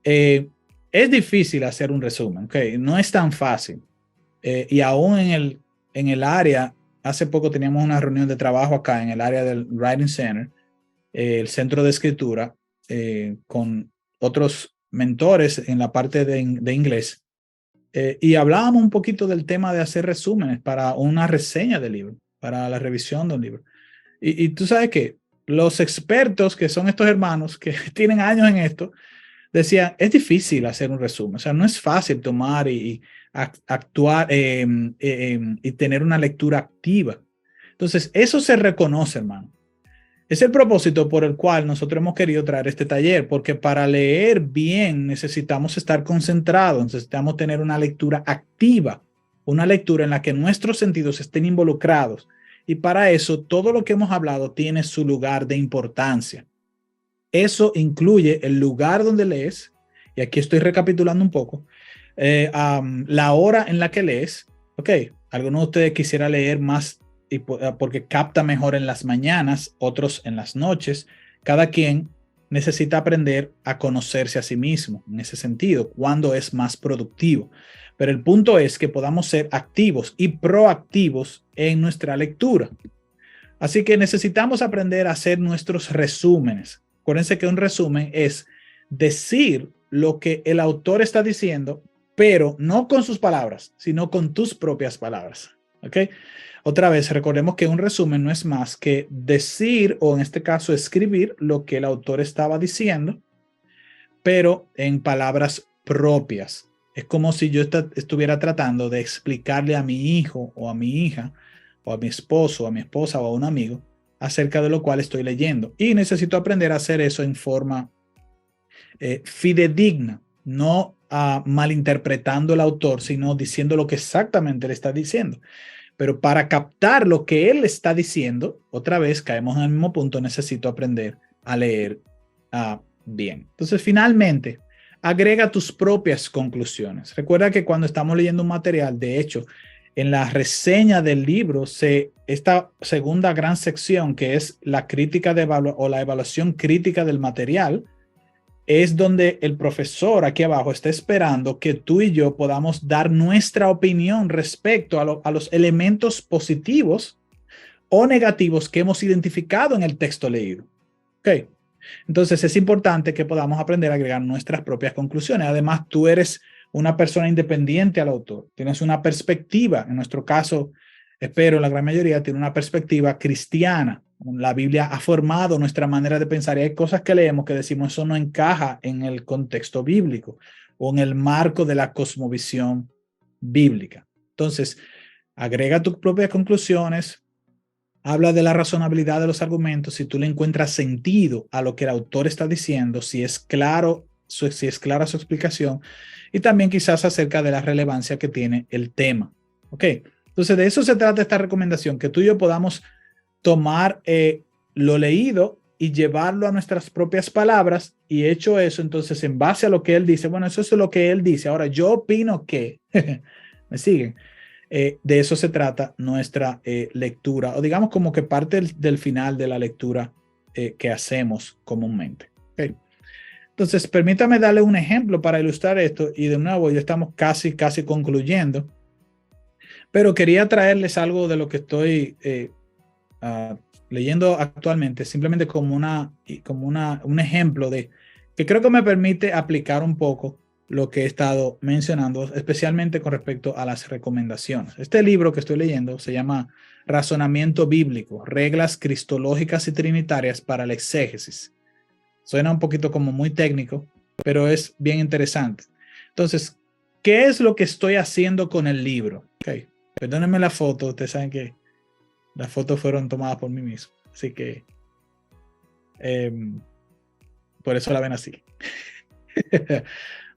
[SPEAKER 1] Es difícil hacer un resumen. Okay. No es tan fácil. Y aún en el área, hace poco teníamos una reunión de trabajo acá en el área del Writing Center, el centro de escritura, con otros mentores en la parte de inglés. Y hablábamos un poquito del tema de hacer resúmenes para una reseña del libro, para la revisión de un libro. Y tú sabes que los expertos, que son estos hermanos que tienen años en esto, decían, es difícil hacer un resumen. O sea, no es fácil tomar y actuar y tener una lectura activa. Entonces, eso se reconoce, hermano. Es el propósito por el cual nosotros hemos querido traer este taller, porque para leer bien necesitamos estar concentrados, necesitamos tener una lectura activa, una lectura en la que nuestros sentidos estén involucrados. Y para eso todo lo que hemos hablado tiene su lugar de importancia. Eso incluye el lugar donde lees, y aquí estoy recapitulando un poco, la hora en la que lees. Ok, algunos de ustedes quisiera leer más porque capta mejor en las mañanas, otros en las noches. Cada quien necesita aprender a conocerse a sí mismo en ese sentido, cuándo es más productivo. Pero el punto es que podamos ser activos y proactivos en nuestra lectura. Así que necesitamos aprender a hacer nuestros resúmenes. Acuérdense que un resumen es decir lo que el autor está diciendo, pero no con sus palabras, sino con tus propias palabras. ¿Ok? Otra vez, recordemos que un resumen no es más que decir, o en este caso escribir, lo que el autor estaba diciendo, pero en palabras propias. Es como si yo estuviera tratando de explicarle a mi hijo o a mi hija o a mi esposo o a mi esposa o a un amigo acerca de lo cual estoy leyendo. Y necesito aprender a hacer eso en forma fidedigna, no malinterpretando al autor, sino diciendo lo que exactamente le está diciendo. Pero para captar lo que él está diciendo, otra vez caemos en el mismo punto, necesito aprender a leer bien. Entonces, finalmente, agrega tus propias conclusiones. Recuerda que cuando estamos leyendo un material, de hecho, en la reseña del libro, esta segunda gran sección, que es la crítica o la evaluación crítica del material, es donde el profesor aquí abajo está esperando que tú y yo podamos dar nuestra opinión respecto a los elementos positivos o negativos que hemos identificado en el texto leído. Ok. Entonces es importante que podamos aprender a agregar nuestras propias conclusiones. Además, tú eres una persona independiente al autor. Tienes una perspectiva, en nuestro caso, espero la gran mayoría tiene una perspectiva cristiana. La Biblia ha formado nuestra manera de pensar y hay cosas que leemos que decimos eso no encaja en el contexto bíblico o en el marco de la cosmovisión bíblica. Entonces, agrega tus propias conclusiones, habla de la razonabilidad de los argumentos, si tú le encuentras sentido a lo que el autor está diciendo, si es claro, si es clara su explicación, y también quizás acerca de la relevancia que tiene el tema. ¿Ok? Entonces, de eso se trata esta recomendación, que tú y yo podamos tomar lo leído y llevarlo a nuestras propias palabras, y hecho eso, entonces, en base a lo que él dice, bueno, eso es lo que él dice. Ahora, yo opino que, ¿me siguen? De eso se trata nuestra lectura, o digamos como que parte del final de la lectura que hacemos comúnmente. Okay. Entonces, permítame darle un ejemplo para ilustrar esto, y de nuevo ya estamos casi concluyendo, pero quería traerles algo de lo que estoy leyendo actualmente, simplemente como un ejemplo de que creo que me permite aplicar un poco lo que he estado mencionando, especialmente con respecto a las recomendaciones. Este libro que estoy leyendo se llama Razonamiento Bíblico, Reglas Cristológicas y Trinitarias para la Exégesis. Suena un poquito como muy técnico, pero es bien interesante. Entonces, ¿qué es lo que estoy haciendo con el libro? Okay. Perdónenme la foto, ustedes saben que las fotos fueron tomadas por mí mismo, así que por eso la ven así.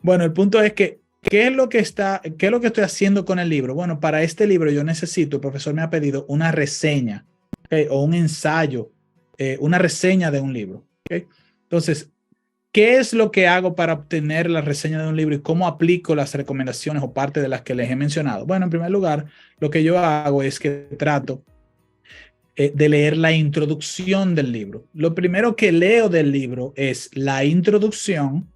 [SPEAKER 1] Bueno, el punto es que, ¿qué es lo que estoy haciendo con el libro? Bueno, para este libro yo necesito, el profesor me ha pedido una reseña, ¿okay? O un ensayo, una reseña de un libro. ¿Okay? Entonces, ¿qué es lo que hago para obtener la reseña de un libro y cómo aplico las recomendaciones o parte de las que les he mencionado? Bueno, en primer lugar, lo que yo hago es que trato de leer la introducción del libro. Lo primero que leo del libro es la introducción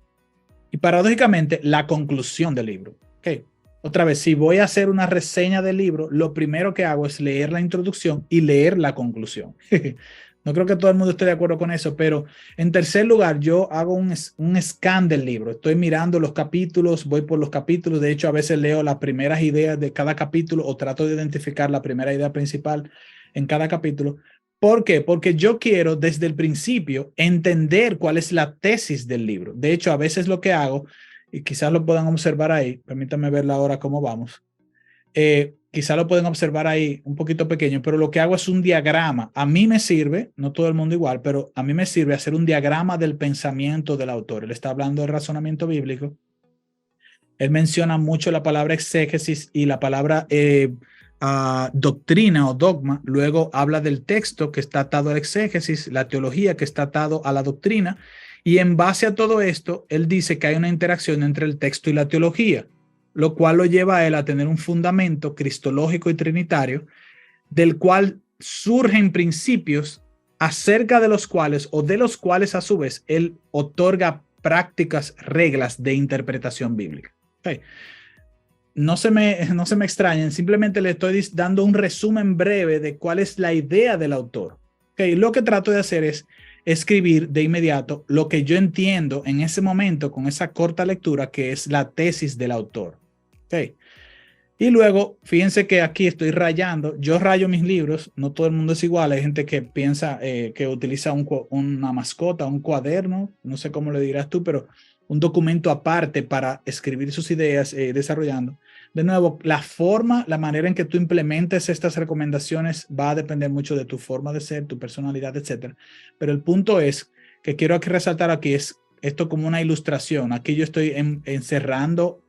[SPEAKER 1] y paradójicamente la conclusión del libro. Okay. Otra vez, si voy a hacer una reseña del libro, lo primero que hago es leer la introducción y leer la conclusión. No creo que todo el mundo esté de acuerdo con eso, pero en tercer lugar, yo hago un scan del libro. Estoy mirando los capítulos, voy por los capítulos. De hecho, a veces leo las primeras ideas de cada capítulo o trato de identificar la primera idea principal en cada capítulo. ¿Por qué? Porque yo quiero desde el principio entender cuál es la tesis del libro. De hecho, a veces lo que hago, y quizás lo puedan observar ahí, permítanme ver ahora cómo vamos, quizás lo pueden observar ahí un poquito pequeño, pero lo que hago es un diagrama. A mí me sirve, no todo el mundo igual, pero a mí me sirve hacer un diagrama del pensamiento del autor. Él está hablando de razonamiento bíblico. Él menciona mucho la palabra exégesis y la palabra doctrina o dogma. Luego habla del texto que está atado al exégesis, la teología que está atado a la doctrina, Y en base a todo esto, él dice que hay una interacción entre el texto y la teología, lo cual lo lleva a él a tener un fundamento cristológico y trinitario, del cual surgen principios acerca de los cuales, o de los cuales a su vez, él otorga prácticas, reglas de interpretación bíblica. Okay. No se me extrañen, simplemente le estoy dando un resumen breve de cuál es la idea del autor. Okay. Lo que trato de hacer es escribir de inmediato lo que yo entiendo en ese momento con esa corta lectura, que es la tesis del autor. Okay. Y luego, fíjense que aquí estoy rayando, yo rayo mis libros, no todo el mundo es igual, hay gente que piensa que utiliza una mascota, un cuaderno, no sé cómo le dirás tú, pero un documento aparte para escribir sus ideas, desarrollando. De nuevo, la forma, la manera en que tú implementes estas recomendaciones va a depender mucho de tu forma de ser, tu personalidad, etcétera. Pero el punto es que quiero resaltar aquí es esto como una ilustración. Aquí yo estoy encerrando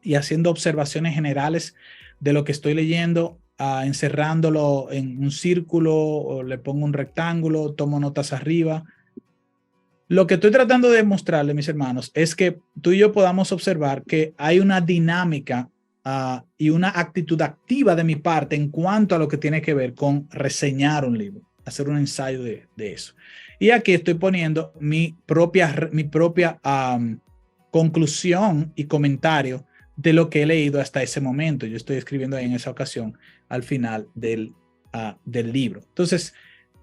[SPEAKER 1] y haciendo observaciones generales de lo que estoy leyendo, encerrándolo en un círculo, o le pongo un rectángulo, tomo notas arriba. Lo que estoy tratando de mostrarle, mis hermanos, es que tú y yo podamos observar que hay una dinámica y una actitud activa de mi parte en cuanto a lo que tiene que ver con reseñar un libro, hacer un ensayo de eso. Y aquí estoy poniendo mi propia conclusión y comentario de lo que he leído hasta ese momento. Yo estoy escribiendo en esa ocasión al final del libro. Entonces,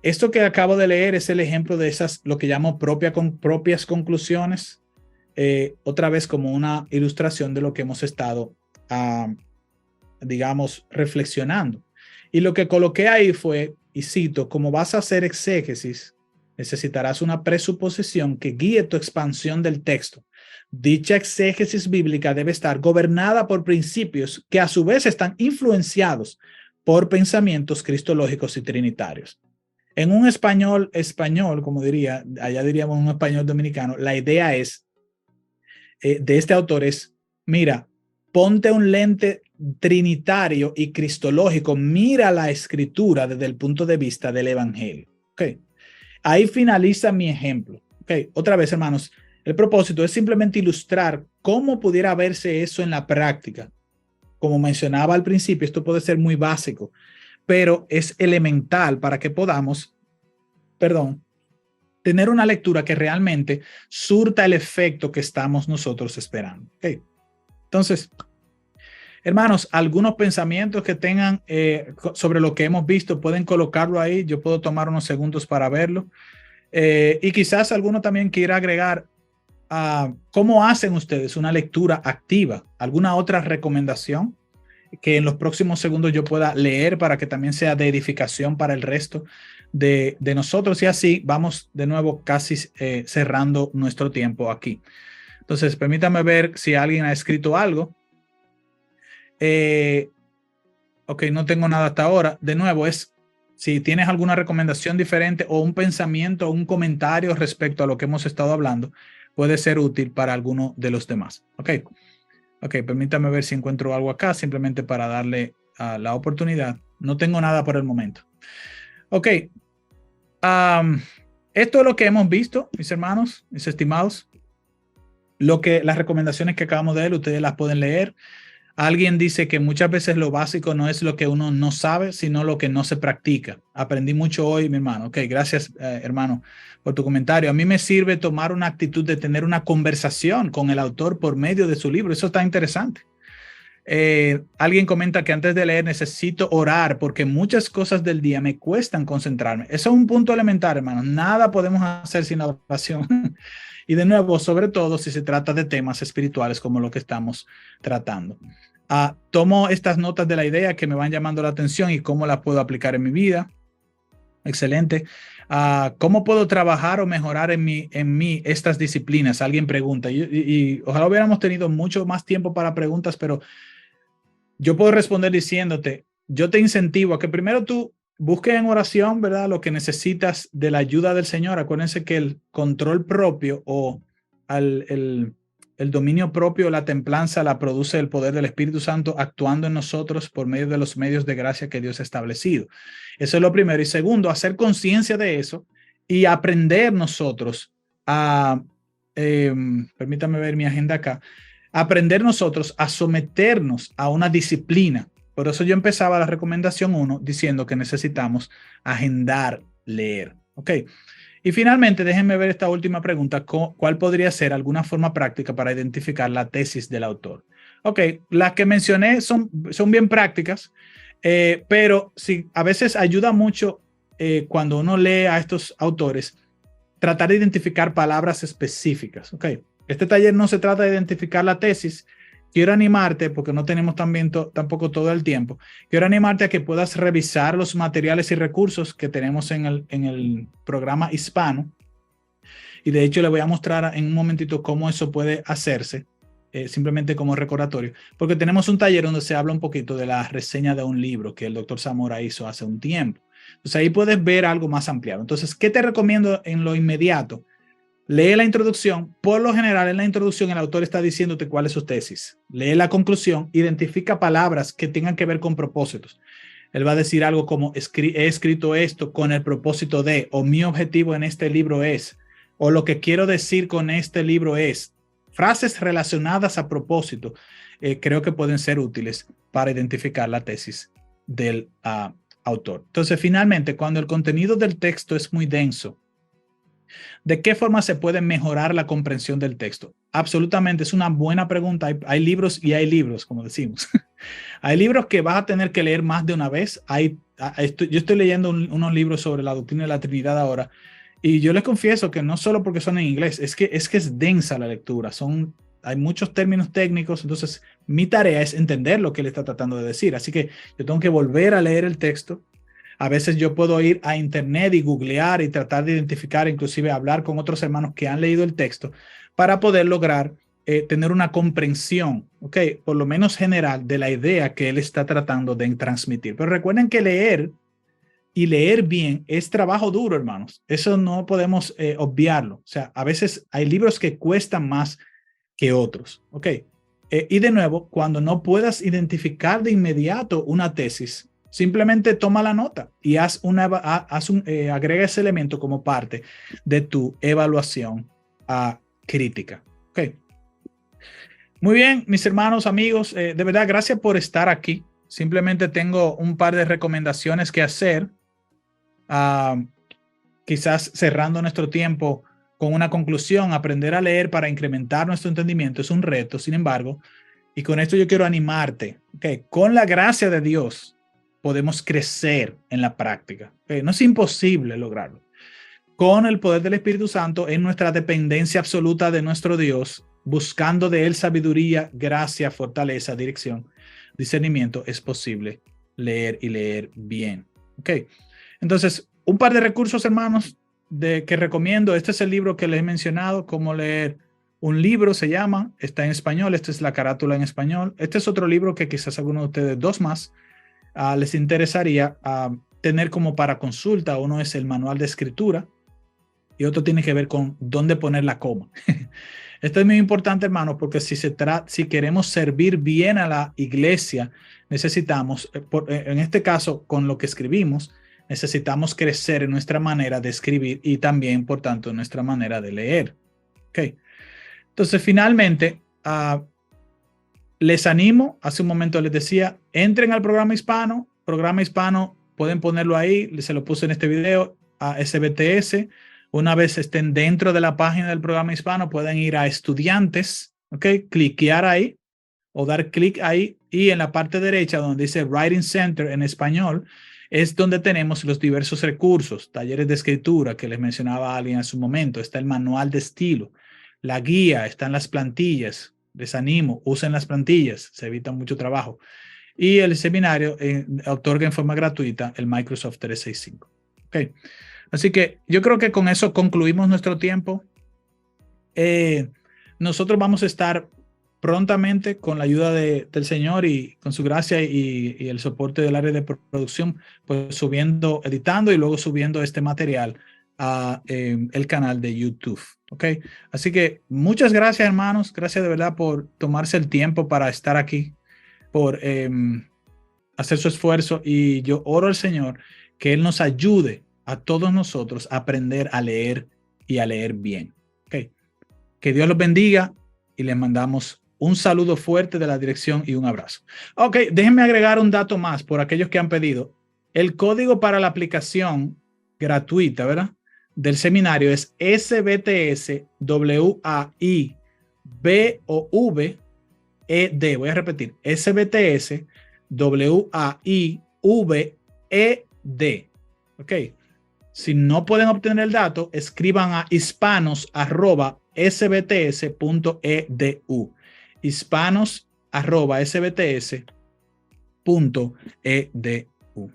[SPEAKER 1] esto que acabo de leer es el ejemplo de esas, lo que llamo propias conclusiones, otra vez como una ilustración de lo que hemos estado, digamos, reflexionando. Y lo que coloqué ahí fue, y cito, como vas a hacer exégesis, necesitarás una presuposición que guíe tu expansión del texto. Dicha exégesis bíblica debe estar gobernada por principios que a su vez están influenciados por pensamientos cristológicos y trinitarios. En un español, como diría, allá diríamos un español dominicano, la idea es, de este autor es, mira, ponte un lente trinitario y cristológico, mira la escritura desde el punto de vista del evangelio. Okay. Ahí finaliza mi ejemplo. Okay. Otra vez, hermanos, el propósito es simplemente ilustrar cómo pudiera verse eso en la práctica. Como mencionaba al principio, esto puede ser muy básico, pero es elemental para que podamos, tener una lectura que realmente surta el efecto que estamos nosotros esperando. Okay. Entonces, hermanos, algunos pensamientos que tengan sobre lo que hemos visto, pueden colocarlo ahí. Yo puedo tomar unos segundos para verlo. Y quizás alguno también quiera agregar cómo hacen ustedes una lectura activa, alguna otra recomendación que en los próximos segundos yo pueda leer para que también sea de edificación para el resto de nosotros. Y así vamos de nuevo casi cerrando nuestro tiempo aquí. Entonces, permítame ver si alguien ha escrito algo. Ok, no tengo nada hasta ahora. De nuevo, si tienes alguna recomendación diferente o un pensamiento o un comentario respecto a lo que hemos estado hablando, puede ser útil para alguno de los demás. Ok, permítame ver si encuentro algo acá, simplemente para darle la oportunidad. No tengo nada por el momento. Ok, esto es lo que hemos visto, mis hermanos, mis estimados. Las recomendaciones que acabamos de leer, ustedes las pueden leer. Alguien dice que muchas veces lo básico no es lo que uno no sabe, sino lo que no se practica. Aprendí mucho hoy, mi hermano. Ok, gracias, hermano, por tu comentario. A mí me sirve tomar una actitud de tener una conversación con el autor por medio de su libro. Eso está interesante. Alguien comenta que antes de leer necesito orar porque muchas cosas del día me cuestan concentrarme. Eso es un punto elemental, hermano. Nada podemos hacer sin la oración. Y de nuevo, sobre todo si se trata de temas espirituales como lo que estamos tratando. Tomo estas notas de la idea que me van llamando la atención y cómo las puedo aplicar en mi vida. Excelente. ¿Cómo puedo trabajar o mejorar en mí estas disciplinas? Alguien pregunta. Y ojalá hubiéramos tenido mucho más tiempo para preguntas, pero yo puedo responder diciéndote, yo te incentivo a que primero tú busques en oración, ¿verdad? Lo que necesitas de la ayuda del Señor. Acuérdense que el control propio o el dominio propio, la templanza, la produce el poder del Espíritu Santo actuando en nosotros por medio de los medios de gracia que Dios ha establecido. Eso es lo primero. Y segundo, hacer conciencia de eso y aprender nosotros a, permítame ver mi agenda acá, aprender nosotros a someternos a una disciplina. Por eso yo empezaba la recomendación 1 diciendo que necesitamos agendar leer. ¿Ok? Y finalmente, déjenme ver esta última pregunta. ¿Cuál podría ser alguna forma práctica para identificar la tesis del autor? Ok, las que mencioné son bien prácticas, pero sí, a veces ayuda mucho cuando uno lee a estos autores, tratar de identificar palabras específicas. Ok, este taller no se trata de identificar la tesis. Quiero animarte, porque no tenemos tampoco todo el tiempo, quiero animarte a que puedas revisar los materiales y recursos que tenemos en el programa hispano. Y de hecho le voy a mostrar en un momentito cómo eso puede hacerse, simplemente como recordatorio, porque tenemos un taller donde se habla un poquito de la reseña de un libro que el doctor Zamora hizo hace un tiempo. Entonces ahí puedes ver algo más ampliado. Entonces, ¿qué te recomiendo en lo inmediato? Lee la introducción. Por lo general, en la introducción, el autor está diciéndote cuál es su tesis. Lee la conclusión, identifica palabras que tengan que ver con propósitos. Él va a decir algo como, he escrito esto con el propósito de, o mi objetivo en este libro es, o lo que quiero decir con este libro es. Frases relacionadas a propósito creo que pueden ser útiles para identificar la tesis del autor. Entonces, finalmente, cuando el contenido del texto es muy denso, ¿de qué forma se puede mejorar la comprensión del texto? Absolutamente, es una buena pregunta. Hay libros y hay libros, como decimos. Hay libros que vas a tener que leer más de una vez. Yo estoy leyendo unos libros sobre la doctrina de la Trinidad ahora, y yo les confieso que no solo porque son en inglés, es densa la lectura. Hay muchos términos técnicos, entonces mi tarea es entender lo que él está tratando de decir. Así que yo tengo que volver a leer el texto. A veces yo puedo ir a internet y googlear y tratar de identificar, inclusive hablar con otros hermanos que han leído el texto para poder lograr tener una comprensión, ¿ok? Por lo menos general de la idea que él está tratando de transmitir. Pero recuerden que leer y leer bien es trabajo duro, hermanos. Eso no podemos obviarlo. O sea, a veces hay libros que cuestan más que otros, ¿ok? Y de nuevo, cuando no puedas identificar de inmediato una tesis, simplemente toma la nota y agrega ese elemento como parte de tu evaluación crítica. Okay. Muy bien, mis hermanos, amigos, de verdad, gracias por estar aquí. Simplemente tengo un par de recomendaciones que hacer. Quizás cerrando nuestro tiempo con una conclusión, aprender a leer para incrementar nuestro entendimiento es un reto, sin embargo, y con esto yo quiero animarte, okay, con la gracia de Dios podemos crecer en la práctica, okay, no es imposible lograrlo. Con el poder del Espíritu Santo en nuestra dependencia absoluta de nuestro Dios, buscando de Él sabiduría, gracia, fortaleza, dirección, discernimiento, es posible leer y leer bien. Okay. Entonces, un par de recursos, hermanos, que recomiendo. Este es el libro que les he mencionado, Cómo leer un libro, se llama, está en español. Esta es la carátula en español. Este es otro libro que quizás algunos de ustedes, dos más, les interesaría tener como para consulta. Uno es el manual de escritura y otro tiene que ver con dónde poner la coma. Esto es muy importante, hermanos, porque si queremos servir bien a la iglesia, necesitamos, en este caso, con lo que escribimos, necesitamos crecer en nuestra manera de escribir y también, por tanto, en nuestra manera de leer. Okay. Entonces, finalmente, les animo, hace un momento les decía, entren al programa hispano, pueden ponerlo ahí, se lo puse en este video, a SBTS. Una vez estén dentro de la página del programa hispano, pueden ir a estudiantes, ¿ok? Cliquear ahí o dar clic ahí y en la parte derecha donde dice Writing Center en español, es donde tenemos los diversos recursos, talleres de escritura que les mencionaba a alguien hace un momento, está el manual de estilo, la guía, están las plantillas, les animo, usen las plantillas, se evita mucho trabajo. Y el seminario otorga en forma gratuita el Microsoft 365. Okay. Así que yo creo que con eso concluimos nuestro tiempo. Nosotros vamos a estar prontamente con la ayuda del Señor y con su gracia y el soporte del área de producción, pues editando y luego subiendo este material a el canal de YouTube. ¿Ok? Así que muchas gracias, hermanos. Gracias de verdad por tomarse el tiempo para estar aquí, por hacer su esfuerzo, y yo oro al Señor que Él nos ayude a todos nosotros a aprender a leer y a leer bien. Que Dios los bendiga y les mandamos un saludo fuerte de la dirección y un abrazo. Ok, déjenme agregar un dato más por aquellos que han pedido. El código para la aplicación gratuita, ¿verdad? Del seminario es SBTSWAIBOVED. Voy a repetir, SBTSWAIVED. Ok. Si no pueden obtener el dato, escriban a hispanos@sbts.edu. hispanos@sbts.edu.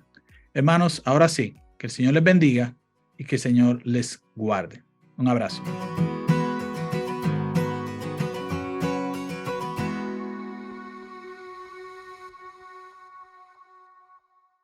[SPEAKER 1] Hermanos, ahora sí, que el Señor les bendiga y que el Señor les guarde. Un abrazo.